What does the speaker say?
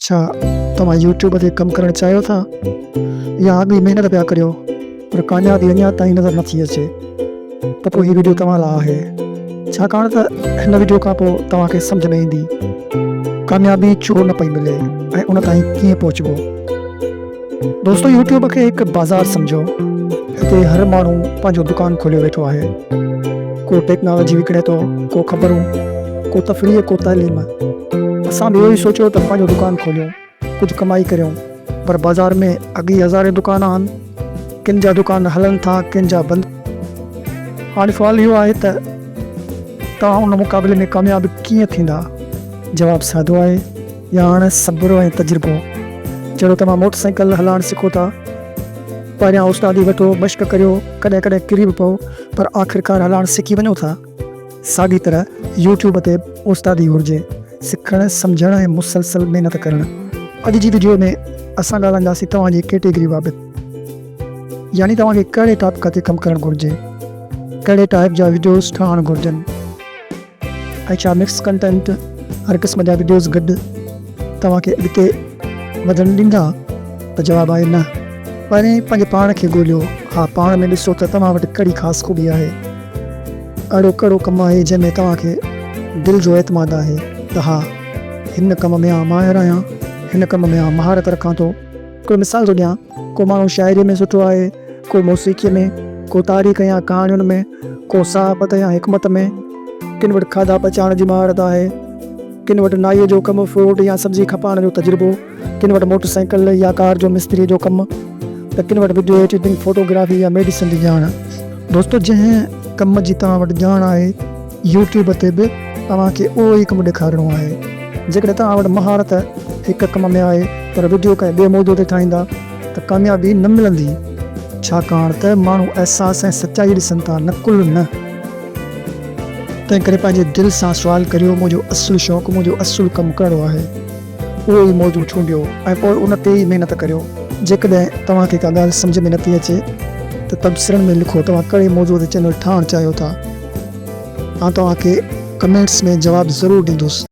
छा तव्हां यूट्यूब ते कमु करणु चाहियो था या अॻु महिनत पिया करियो पर कामयाबी अञा ताईं नज़र नथी अचे त पोइ हीअ वीडियो तव्हां लाइ आहे। छाकाणि त हिन वीडियो खां पोइ तव्हांखे सम्झ में ईंदी कामयाबी छो न पई मिले ऐं उन ताईं कीअं पहुचबो। दोस्तो, यूट्यूब खे हिकु बाज़ार सम्झो। हिते हर माण्हू पंहिंजो दुकानु खोलियो वेठो आहे। को टेक्नोलॉजी विकिणे थो, को ख़बरूं, को तफ़रीह, को तालीम। असां बि इहो ई सोचियो त पंहिंजो दुकानु खोलियूं, कुझु कमाई करियूं, पर बाज़ार में अॻी हज़ारे दुकान आहिनि। किन जा दुकान हलनि था, किन जा बंदि। हाणे सुवाल इहो आहे त तव्हां उन मुक़ाबले में कामयाबु कीअं थींदा। जवाबु सादो आहे, या हाणे सब्र ऐं तजुर्बो। जहिड़ो तव्हां मोटरसाइकिल हलाइणु सिखो था, पहिरियां उस्तादी वठो, मश्क करियो, कॾहिं कॾहिं किरी बि पओ, पर आख़िरकार हलाइणु सिखी वञो था। साॻी तरह यूट्यूब ते उस्तादी घुरिजे, सिखणु, सम्झणु ऐं मुसलसल महिनत करणु। अॼु जी वीडियो में असां ॻाल्हाईंदासीं तव्हांजी कैटेगरी बाबति, यानी तव्हांखे कहिड़े टॉपिक ते कमु करणु घुरिजे, कहिड़े टाइप जा वीडियोज़ ठाहिणु घुरिजनि, ऐं छा मिक्स कंटेंट हर क़िस्म जा वीडियोज़ गॾु तव्हांखे अॻिते वधणु ॾींदा। त जवाबु आहे न। पहिरीं पंहिंजे पाण खे ॻोल्हियो। हा, पाण में ॾिसो त तव्हां वटि कहिड़ी ख़ासि ख़ूबी आहे। अहिड़ो कहिड़ो कमु आहे जंहिंमें तव्हांखे दिलि जो एतमाद आहे त हा, हिन कम में आउं माहिर आहियां, हिन कम में आउं महारत रखां थो। कोई मिसाल थो ॾियां, को माण्हू शाइरीअ में सुठो आहे, को मौसीक़ीअ में, को तारीख़ या कहाणियुनि में, को सहाफ़त या हिकमत में। किन वटि खाधा पचाइण जी महारत आहे, किन वटि नाईअ जो कमु, फ्रूट या सब्जी खपाइण जो तजुर्बो, किन वटि मोटरसाइकिल या कार जो मिस्त्री जो कमु, त किन वटि वीडियो एडिटिंग, फोटोग्राफी या मेडिसिन जी ॼाण। दोस्तो, जंहिं कम जी तव्हां वटि ॼाण आहे, यूट्यूब ते बि तव्हांखे उहो ई कमु ॾेखारिणो आहे। जेकॾहिं तव्हां वटि महारत हिकु कम में आहे पर वीडियो कंहिं ॿिए मौज़ूअ ते ठाहींदा त कामयाबी न मिलंदी, छाकाणि त माण्हू अहसास ऐं सचाई ॾिसनि था, न कुल न। तंहिं करे पंहिंजे दिलि सां सुवालु करियो, मुंहिंजो असुलु शौक़ु, मुंहिंजो असुलु कमु कहिड़ो आहे, उहो ई मौज़ू चूंडियो ऐं पोइ उन ते ई महिनत करियो। जेकॾहिं तव्हांखे का ॻाल्हि सम्झ में नथी अचे त तबसरनि में लिखो तव्हां कहिड़े मौज़ूअ ते चैनल ठाहिणु चाहियो था। मां तव्हांखे कमेंट्स में जवाबु ज़रूरु ॾींदुसि।